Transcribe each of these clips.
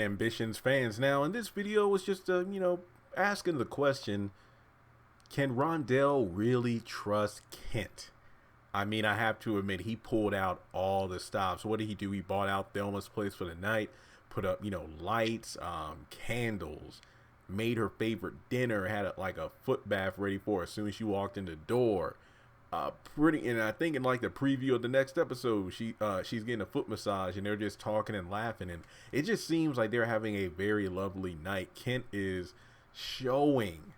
right, Ambitions fans. Now, in this video was just, asking the question, can Rondell really trust Kent? I mean, I have to admit, he pulled out all the stops. What did he do? He bought out Thelma's place for the night, put up, lights, candles, made her favorite dinner, had like a foot bath ready for her as soon as she walked in the door. And I think in like the preview of the next episode, she's getting a foot massage and they're just talking and laughing, and it just seems like they're having a very lovely night. Kent is showing,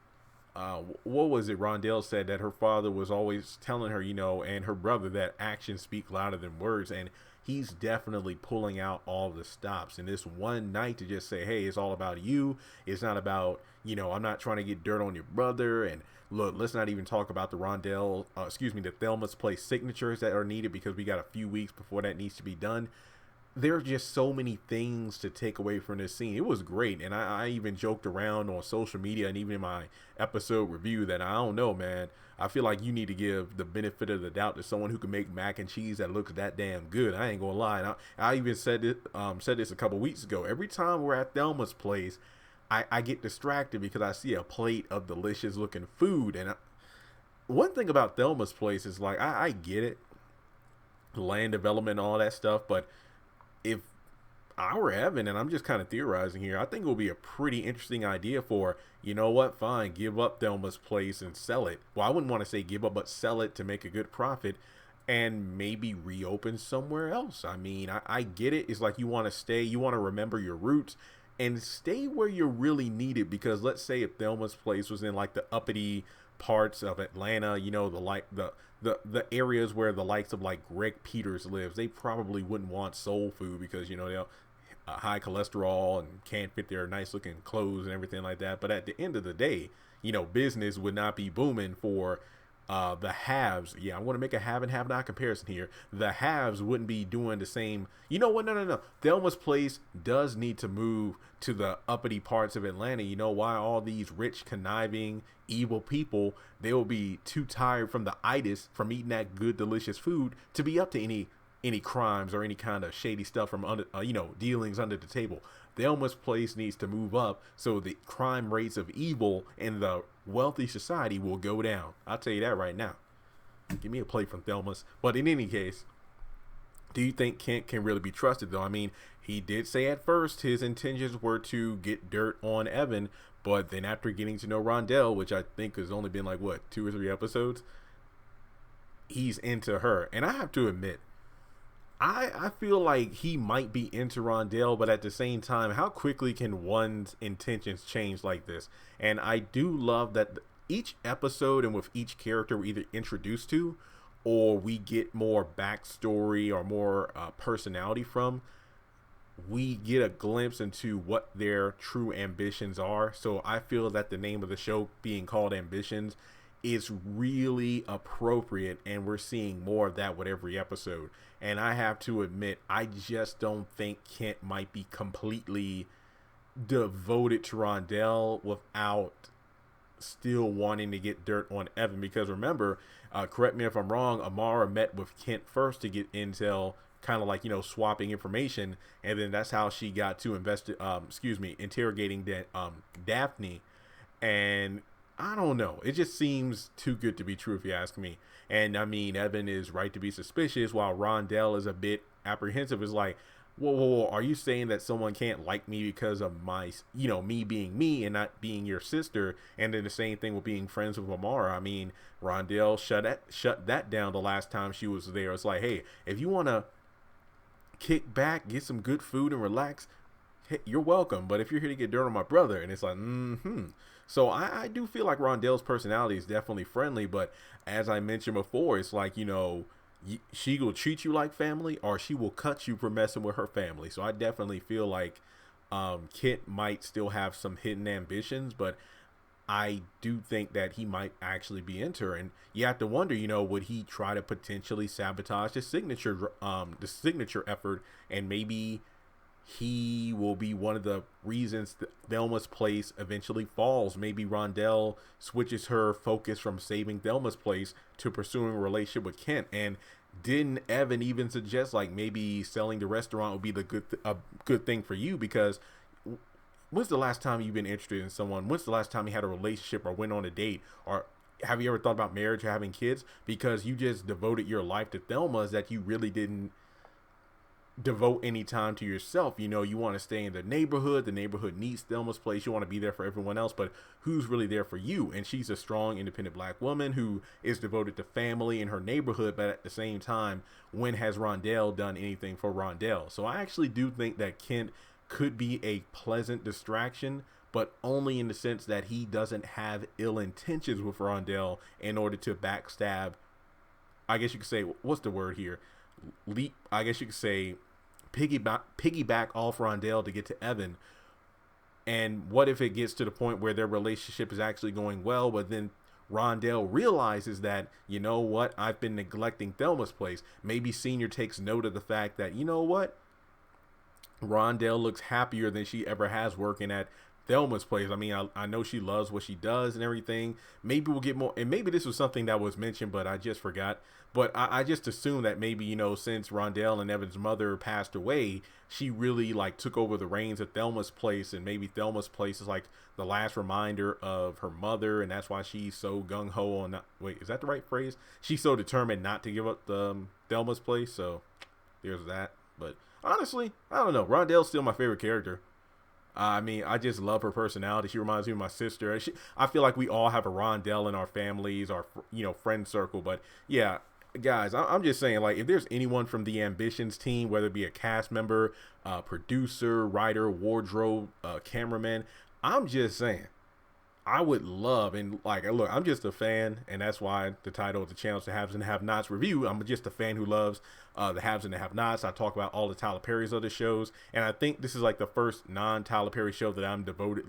what was it? Rondell said that her father was always telling her, and her brother, that actions speak louder than words, and he's definitely pulling out all the stops. And this one night to just say, hey, it's all about you. It's not about, I'm not trying to get dirt on your brother. And look, let's not even talk about the the Thelma's Place signatures that are needed, because we got a few weeks before that needs to be done. There are just so many things to take away from this scene. It was great. And I even joked around on social media and even in my episode review that, I don't know, man, I feel like you need to give the benefit of the doubt to someone who can make mac and cheese that looks that damn good. I ain't gonna lie. And I even said this a couple weeks ago. Every time we're at Thelma's place, I get distracted because I see a plate of delicious looking food. And one thing about Thelma's place is, like, I get it, land development, all that stuff, but if I were Evan, and I'm just kind of theorizing here, I think it would be a pretty interesting idea for, fine, give up Thelma's place and sell it. Well, I wouldn't want to say give up, but sell it to make a good profit and maybe reopen somewhere else. I mean, I get it. It's like you want to stay, you want to remember your roots and stay where you're really needed. Because let's say if Thelma's place was in like the uppity parts of Atlanta, the areas where the likes of like Greg Peters lives, they probably wouldn't want soul food because, they'll high cholesterol and can't fit their nice looking clothes and everything like that. But at the end of the day, business would not be booming for the haves. Yeah, I want to make a have and have not comparison here. The haves wouldn't be doing the same. You know what? No. Thelma's Place does need to move to the uppity parts of Atlanta. You know why? All these rich, conniving, evil people, they will be too tired from the itis, from eating that good, delicious food, to be up to any crimes or any kind of shady stuff from under, dealings under the table. Thelma's Place needs to move up so the crime rates of evil in the wealthy society will go down. I'll tell you that right now. Give me a plate from Thelma's. But in any case, do you think Kent can really be trusted, though? I mean, he did say at first his intentions were to get dirt on Evan, but then after getting to know Rondell, which I think has only been like, 2 or 3 episodes, he's into her. And I have to admit, I feel like he might be into Rondell, but at the same time, how quickly can one's intentions change like this? And I do love that each episode and with each character we're either introduced to or we get more backstory or more personality from, we get a glimpse into what their true ambitions are. So I feel that the name of the show being called Ambitions is really appropriate, and we're seeing more of that with every episode. And I have to admit, I just don't think Kent might be completely devoted to Rondell without still wanting to get dirt on Evan. Because remember, correct me if I'm wrong, Amara met with Kent first to get intel, kind of like, swapping information, and then that's how she got to interrogating Daphne. And I don't know. It just seems too good to be true, if you ask me. And I mean, Evan is right to be suspicious, while Rondell is a bit apprehensive. It's like, whoa, are you saying that someone can't like me because of my, me being me and not being your sister? And then the same thing with being friends with Amara. I mean, Rondell shut that down the last time she was there. It's like, hey, if you want to kick back, get some good food and relax, hey, you're welcome. But if you're here to get dirt on my brother, and it's like, So I do feel like Rondell's personality is definitely friendly, but as I mentioned before, it's like, she will treat you like family or she will cut you for messing with her family. So I definitely feel like Kent might still have some hidden ambitions, but I do think that he might actually be into her. And you have to wonder, would he try to potentially sabotage the signature effort, and maybe he will be one of the reasons that Thelma's Place eventually falls. Maybe Rondell switches her focus from saving Thelma's Place to pursuing a relationship with Kent. And didn't Evan even suggest like maybe selling the restaurant would be a good thing for you, because when's the last time you've been interested in someone? When's the last time you had a relationship or went on a date? Or have you ever thought about marriage or having kids? Because you just devoted your life to Thelma's that you really didn't devote any time to yourself. You know, you want to stay in the neighborhood needs Thelma's place, you want to be there for everyone else, but who's really there for you? And she's a strong independent black woman who is devoted to family in her neighborhood, but at the same time, when has Rondell done anything for Rondell? So I actually do think that Kent could be a pleasant distraction, but only in the sense that he doesn't have ill intentions with Rondell in order to backstab, I guess you could say, what's the word here, I guess you could say piggyback off Rondell to get to Evan. And what if it gets to the point where their relationship is actually going well, but then Rondell realizes that, you know what, I've been neglecting Thelma's place. Maybe Senior takes note of the fact that, you know what, Rondell looks happier than she ever has working at Thelma's place. I mean, I know she loves what she does and everything. Maybe we'll get more, and maybe this was something that was mentioned, but I just forgot. But I just assume that maybe, you know, since Rondell and Evan's mother passed away, she really like took over the reins of Thelma's place, and maybe Thelma's place is like the last reminder of her mother, and that's why she's so gung-ho on wait, is that the right phrase? She's so determined not to give up the Thelma's place, so there's that. But honestly, I don't know. Rondell's still my favorite character. I mean, I just love her personality. She reminds me of my sister. I feel like we all have a Rondell in our families, our, you know, friend circle. But yeah, guys, I'm just saying, like, if there's anyone from the Ambitions team, whether it be a cast member, producer, writer, wardrobe, cameraman, I'm just saying, I would love, and like, look, I'm just a fan, and that's why the title of the channel is the Haves and Have-Nots review. I'm just a fan who loves the Haves and the Have-Nots. I talk about all the Tyler Perry's other shows, and I think this is like the first non-Tyler Perry show that I'm devoted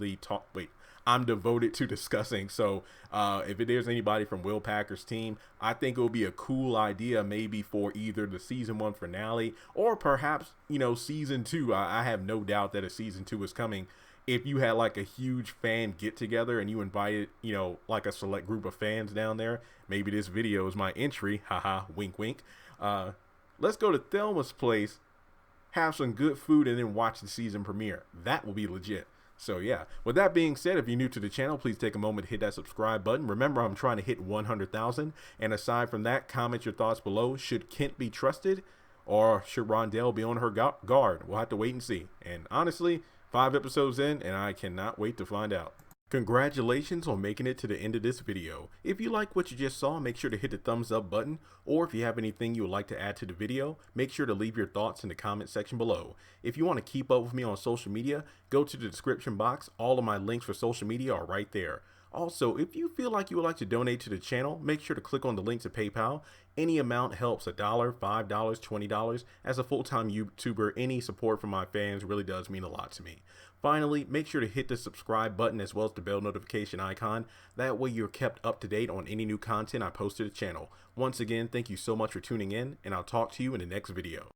to discussing. So if there's anybody from Will Packer's team, I think it would be a cool idea maybe for either the season 1 finale or perhaps, you know, season 2. I have no doubt that a season 2 is coming. If you had like a huge fan get together and you invited, you know, like a select group of fans down there, maybe this video is my entry, haha, wink wink. Let's go to Thelma's place, have some good food, and then watch the season premiere. That will be legit. So yeah, with that being said, if you're new to the channel, please take a moment to hit that subscribe button. Remember, I'm trying to hit 100,000. And aside from that, comment your thoughts below. Should Kent be trusted, or should Rondell be on her guard? We'll have to wait and see. And honestly, 5 episodes in, and I cannot wait to find out. Congratulations on making it to the end of this video. If you like what you just saw, make sure to hit the thumbs up button, or if you have anything you would like to add to the video, make sure to leave your thoughts in the comment section below. If you want to keep up with me on social media, go to the description box. All of my links for social media are right there. Also, if you feel like you would like to donate to the channel, make sure to click on the link to PayPal. Any amount helps. $1, $5, $20. As a full-time YouTuber, any support from my fans really does mean a lot to me. Finally, make sure to hit the subscribe button as well as the bell notification icon. That way you're kept up to date on any new content I post to the channel. Once again, thank you so much for tuning in, and I'll talk to you in the next video.